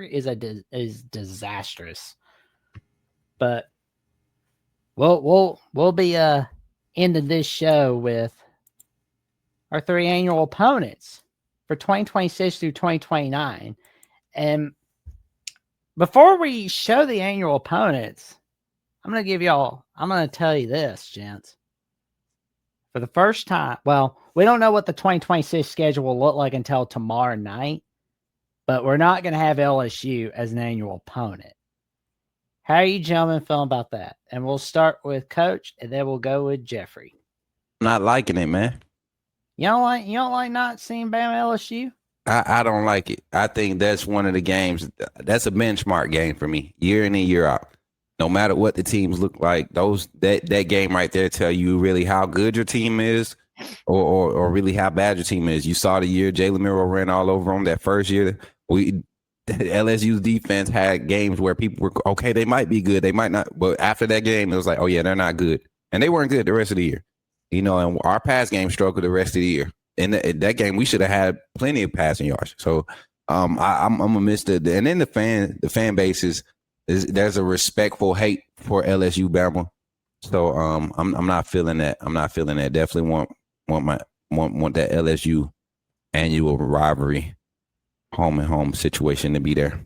is disastrous. But we'll be ending this show with our 3 annual opponents for 2026 through 2029. And before we show the annual opponents, I'm going to tell you this, gents. For the first time, well, we don't know what the 2026 schedule will look like until tomorrow night, but we're not going to have LSU as an annual opponent. How are you gentlemen feeling about that? And we'll start with Coach, and then we'll go with Jeffrey. Not liking it, man. You don't like not seeing Bama LSU? I don't like it. I think that's one of the games. That's a benchmark game for me, year in and year out. No matter what the teams look like, that game right there tell you really how good your team is, or really how bad your team is. You saw the year Jalen Milroe ran all over them that first year. LSU's defense had games where people were okay. They might be good, they might not. But after that game, it was like, oh yeah, they're not good, and they weren't good the rest of the year. And our pass game struggled the rest of the year. In that game, we should have had plenty of passing yards. So I'm gonna miss and then the fan base there's a respectful hate for LSU Bama. So I'm not feeling that. Definitely want that LSU annual rivalry, home and home situation to be there.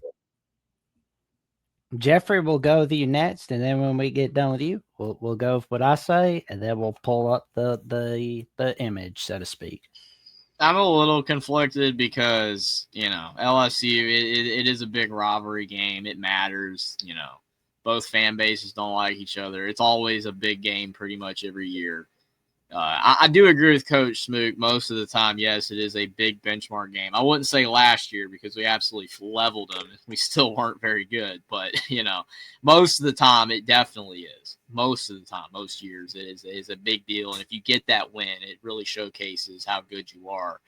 Jeffrey will go with you next, and then when we get done with you, we'll go with what I say, and then we'll pull up the image, so to speak. I'm a little conflicted because, LSU, it is a big rivalry game. It matters. Both fan bases don't like each other. It's always a big game pretty much every year. I do agree with Coach Smook most of the time. Yes, it is a big benchmark game. I wouldn't say last year because we absolutely leveled them. We still weren't very good. But, most of the time it definitely is. Most of the time, most years, it is a big deal. And if you get that win, it really showcases how good you are.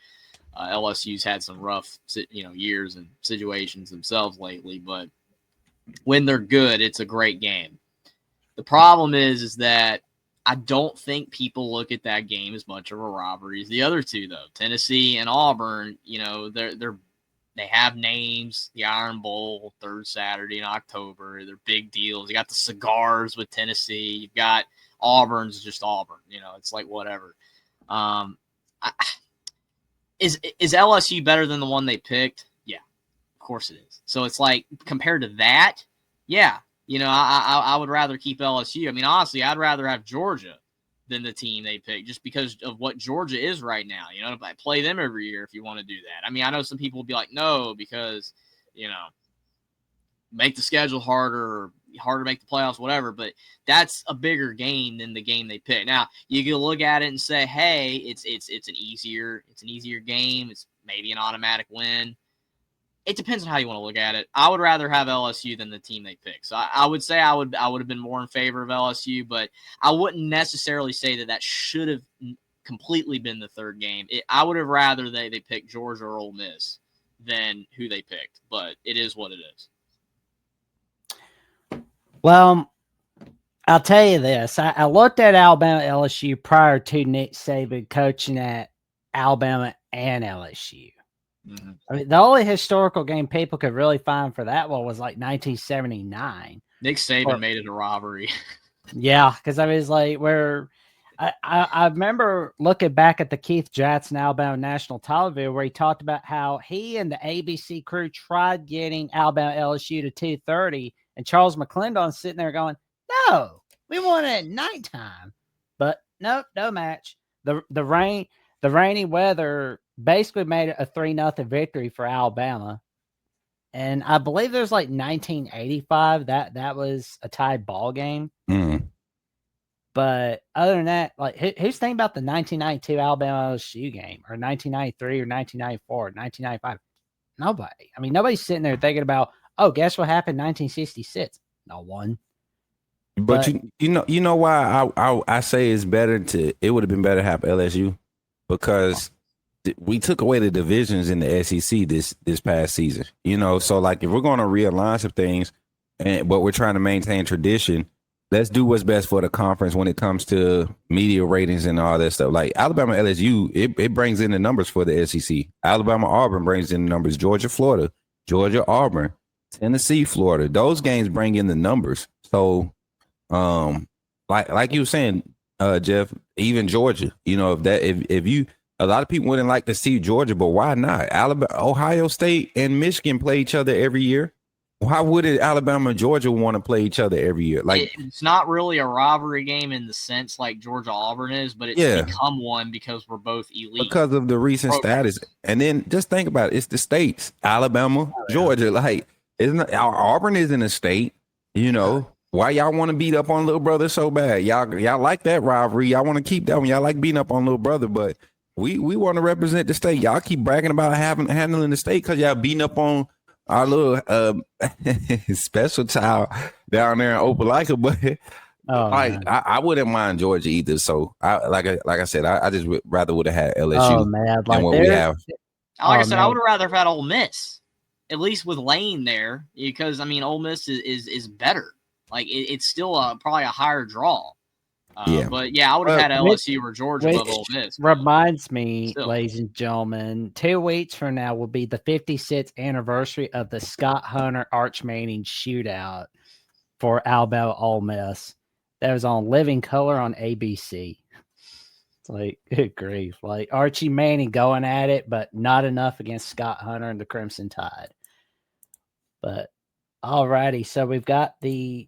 LSU's had some rough, years and situations themselves lately. But when they're good, it's a great game. The problem is that I don't think people look at that game as much of a rivalry as the other two, though. Tennessee and Auburn, they have names. The Iron Bowl, third Saturday in October. They're big deals. You got the cigars with Tennessee. You've got Auburn's just Auburn. It's like whatever. Is LSU better than the one they picked? Yeah, of course it is. So it's like compared to that, yeah. I would rather keep LSU. I mean, honestly, I'd rather have Georgia than the team they picked just because of what Georgia is right now. Play them every year if you want to do that. I mean, I know some people will be like, no, because, make the schedule harder to make the playoffs, whatever. But that's a bigger game than the game they picked. Now, you can look at it and say, hey, it's an easier game. It's maybe an automatic win. It depends on how you want to look at it. I would rather have LSU than the team they picked. So I would say I would have been more in favor of LSU, but I wouldn't necessarily say that should have completely been the third game. I would have rather they picked Georgia or Ole Miss than who they picked, but it is what it is. Well, I'll tell you this. I looked at Alabama LSU prior to Nick Saban coaching at Alabama and LSU. Mm-hmm. I mean, the only historical game people could really find for that one was like 1979. Nick Saban made it a rivalry. Yeah, because I was like, I remember looking back at the Keith Jackson Alabama National Television where he talked about how he and the ABC crew tried getting Alabama LSU to 2:30, and Charles McClendon sitting there going, "No, we want it at nighttime." But nope, no match. The rainy weather basically made it a 3-0 victory for Alabama. And I believe there's like 1985 that was a tied ball game. Mm. But other than that, like who's thinking about the 1992 Alabama LSU game or 1993 or 1994 or 1995? Nobody. I mean, nobody's sitting there thinking about, oh, guess what happened in 1966? No one. But you know why I say it would have been better to have LSU because we took away the divisions in the SEC this past season. So like if we're going to realign some things, but we're trying to maintain tradition, let's do what's best for the conference when it comes to media ratings and all that stuff. Like Alabama LSU, it brings in the numbers for the SEC. Alabama Auburn brings in the numbers. Georgia Florida, Georgia, Auburn, Tennessee, Florida. Those games bring in the numbers. So, like you were saying, Jeff, even Georgia, if you, a lot of people wouldn't like to see Georgia, but why not? Alabama, Ohio State, and Michigan play each other every year. Why would Alabama and Georgia want to play each other every year? Like, it's not really a rivalry game in the sense like Georgia Auburn is, but it's become one because we're both elite because of the recent status. And then just think about it. It's the states, Alabama, Georgia. Like, Auburn isn't a state, Why y'all want to beat up on little brother so bad? Y'all like that rivalry. Y'all want to keep that one. Y'all like beating up on little brother, but we want to represent the state. Y'all keep bragging about handling the state because y'all beating up on our little special child down there in Opelika. But I wouldn't mind Georgia either. So like I said, I just rather would have had LSU than what we have. Like I said, I would have rather have had Ole Miss, at least with Lane there, because I mean Ole Miss is better. Like it's still probably a higher draw. But yeah, I would have had LSU or Georgia above Ole Miss. Reminds me, ladies and gentlemen, 2 weeks from now will be the 56th anniversary of the Scott Hunter Arch Manning shootout for Alabama Ole Miss. That was on Living Color on ABC. It's like, good grief. Like Archie Manning going at it, but not enough against Scott Hunter and the Crimson Tide. But alrighty, so we've got the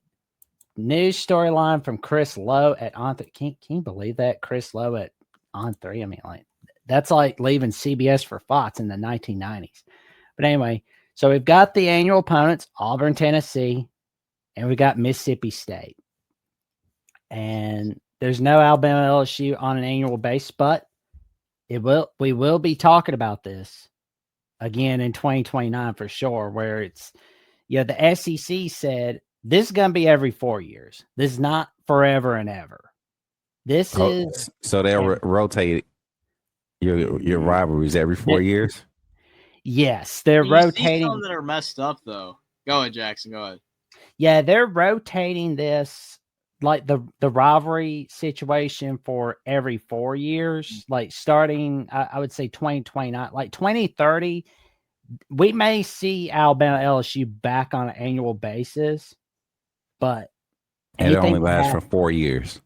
news storyline from Chris Lowe at On 3. Can you believe that? Chris Lowe at On 3. I mean, like that's like leaving CBS for Fox in the 1990s. But anyway, so we've got the annual opponents, Auburn, Tennessee, and we got Mississippi State. And there's no Alabama LSU on an annual basis, but we will be talking about this again in 2029 for sure, where it's the SEC said this is going to be every 4 years. This is not forever and ever. This is so they'll rotate your rivalries every 4 years. Yes, they're rotating. Some that are messed up though. Go ahead, Jackson. Go ahead. Yeah, they're rotating this like the rivalry situation for every 4 years. Like starting, I would say 2029, like 2030. We may see Alabama LSU back on an annual basis. But it only lasts for 4 years.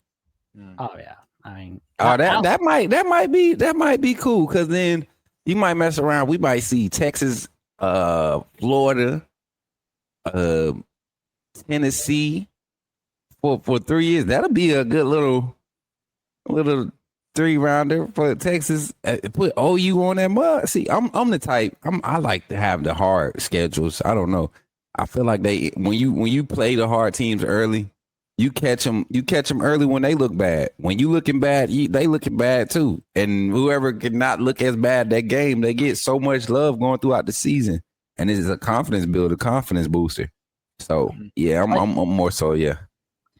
Oh yeah, I mean, that might be cool because then you might mess around. We might see Texas, Florida, Tennessee for 3 years. That'll be a good little 3-rounder for Texas. Put OU on that mud. See, I'm the type. I like to have the hard schedules. I don't know. I feel like when you play the hard teams early, you catch them early when they look bad. When you looking bad, they looking bad too. And whoever cannot look as bad that game, they get so much love going throughout the season. And it is a confidence builder, confidence booster. So yeah, I'm more so, yeah.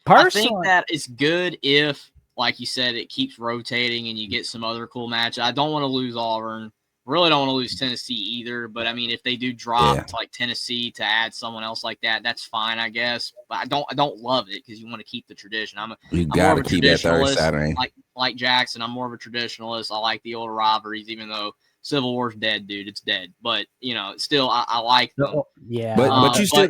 I think that it's good if, like you said, it keeps rotating and you get some other cool matches. I don't want to lose Auburn. Really don't want to lose Tennessee either, but I mean, if they do drop to like Tennessee to add someone else like that, that's fine, I guess. But I don't love it because you want to keep the tradition. I'm gotta keep that third Saturday. Like Jackson, I'm more of a traditionalist. I like the old rivalries, even though Civil War's dead, dude. It's dead. But still, I like them. Yeah, but you still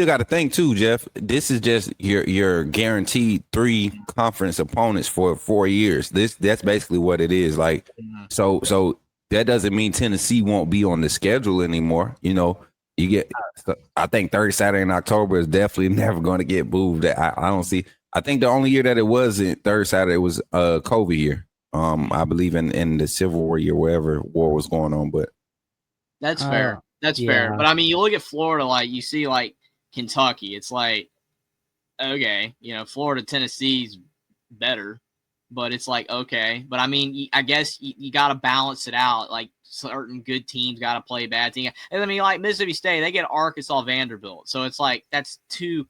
gotta think too, Jeff. This is just your guaranteed 3 conference opponents for 4 years. That's basically what it is. Like so. That doesn't mean Tennessee won't be on the schedule anymore. You get. I think third Saturday in October is definitely never going to get moved. I don't see. I think the only year that it wasn't third Saturday was COVID year. I believe in the Civil War year, wherever war was going on. But that's fair. That's fair. But I mean, you look at Florida, like you see, like Kentucky. It's like, okay, Florida, Tennessee's better. But it's like, okay. But I mean, I guess you got to balance it out. Like certain good teams got to play bad teams. And I mean, like Mississippi State, they get Arkansas, Vanderbilt. So it's like that's 2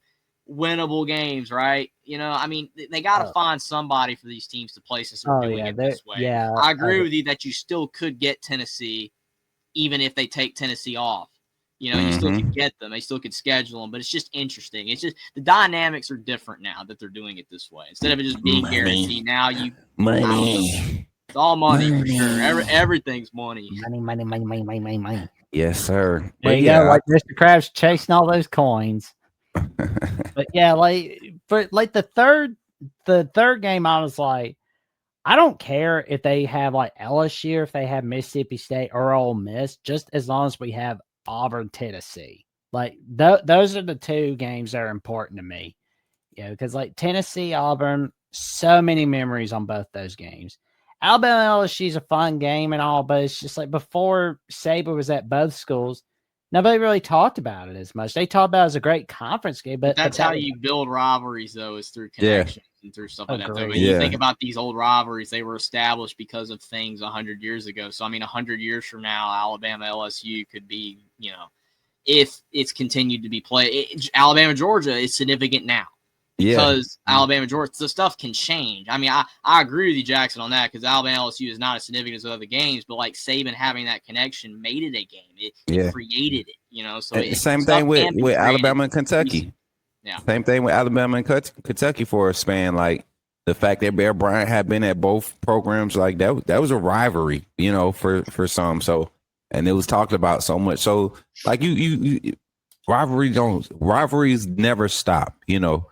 winnable games, right? I mean, they got to find somebody for these teams to play since they're doing it this way. Yeah, I agree with you that you still could get Tennessee, even if they take Tennessee off. You still could get them. They still could schedule them, but it's just interesting. It's just the dynamics are different now that they're doing it this way. Instead of it just being guaranteed, now it's all money for sure. Everything's money. Money. Yes, sir. There But you go, like Mr. Krabs chasing all those coins. But yeah, like for like the third game, I was like, I don't care if they have like LSU, if they have Mississippi State or Ole Miss, just as long as we have Auburn, Tennessee. Like those are the two games that are important to me. Yeah, because like Tennessee, Auburn, so many memories on both those games. Alabama LSU is a fun game and all, but it's just like before Saban was at both schools, nobody really talked about it as much. They talked about it as a great conference game, but That's that how was you build rivalries, though, is through Yeah. connections and through stuff like that. Though, Agreed. when you Yeah. think about these old rivalries, they were established because of things 100 years ago. So, I mean, 100 years from now, Alabama LSU could be, if it's continued to be played. Alabama Georgia is significant now because Alabama Georgia, the stuff can change. I mean, I agree with you, Jackson, on that, because Alabama LSU is not as significant as other games, but like Saban having that connection made it a game. It created it, So Same thing with Alabama and Kentucky. Yeah. Same thing with Alabama and Kentucky for a span. Like the fact that Bear Bryant had been at both programs, like that was a rivalry, for some. So, and it was talked about so much. So, like you rivalries never stop, No.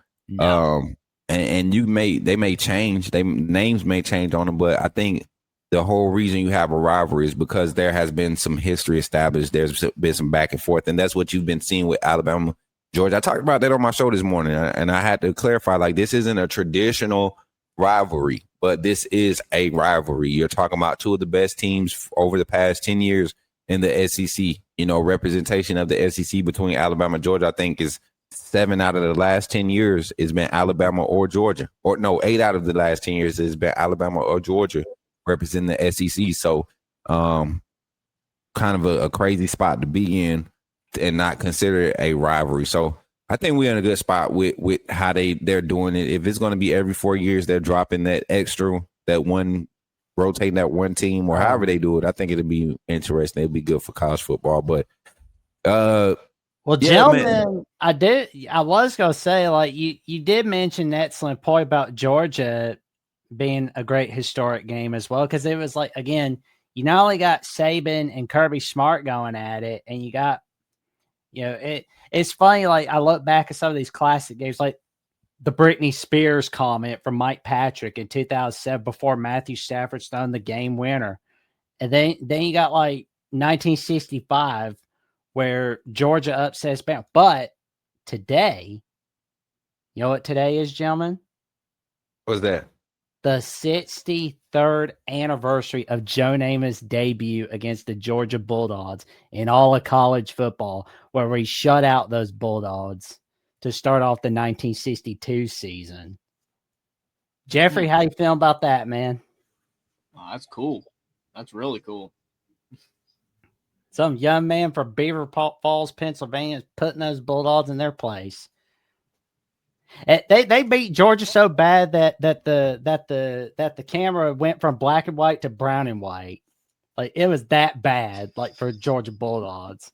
And they may change, names may change on them, but I think the whole reason you have a rivalry is because there has been some history established. There's been some back and forth, and that's what you've been seeing with Alabama, Georgia. I talked about that on my show this morning, and I had to clarify, like, this isn't a traditional rivalry, but this is a rivalry. You're talking about two of the best teams over the past 10 years in the SEC. Representation of the SEC between Alabama and Georgia, I think, is 7 out of the last 10 years has been Alabama or Georgia. Or no, 8 out of the last 10 years has been Alabama or Georgia representing the SEC. So kind of a crazy spot to be in and not consider it a rivalry. So I think we're in a good spot with how they're doing it. If it's going to be every 4 years, they're dropping that extra, rotating that one team, or however they do it. I think it'll be interesting. It'll be good for college football. But well, gentlemen, I was gonna say, like, you did mention that excellent point about Georgia being a great historic game as well, because it was like, again, you not only got Saban and Kirby Smart going at it, and you got, it's funny, like, I look back at some of these classic games, like the Britney Spears comment from Mike Patrick in 2007 before Matthew Stafford's done the game winner. And then you got like 1965 where Georgia upsets Bama. But today, you know what today is, gentlemen? What's that? The 63rd anniversary of Joe Namath's debut against the Georgia Bulldogs in all of college football, where we shut out those Bulldogs to start off the 1962 season. Jeffrey, how you feeling about that, man? Oh, that's cool. That's really cool. Some young man from Beaver Falls, Pennsylvania, is putting those Bulldogs in their place. They beat Georgia so bad that the camera went from black and white to brown and white. Like, it was that bad, like, for Georgia Bulldogs.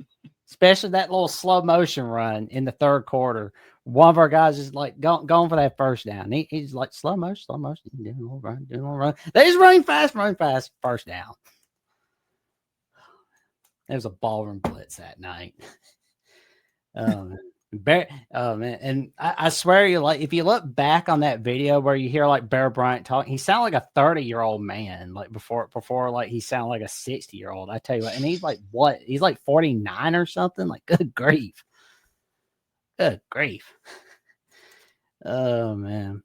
Especially that little slow motion run in the third quarter. One of our guys is like going for that first down. He's like, slow motion, doing a little run. They just running fast, first down. There was a ballroom blitz that night. Man. And I swear, you, like, if you look back on that video where you hear like Bear Bryant talking, he sounded like a 30-year-old man, like before like he sounded like a 60-year-old. I tell you what, and he's like, what? He's like 49 or something. Like, good grief. Oh man.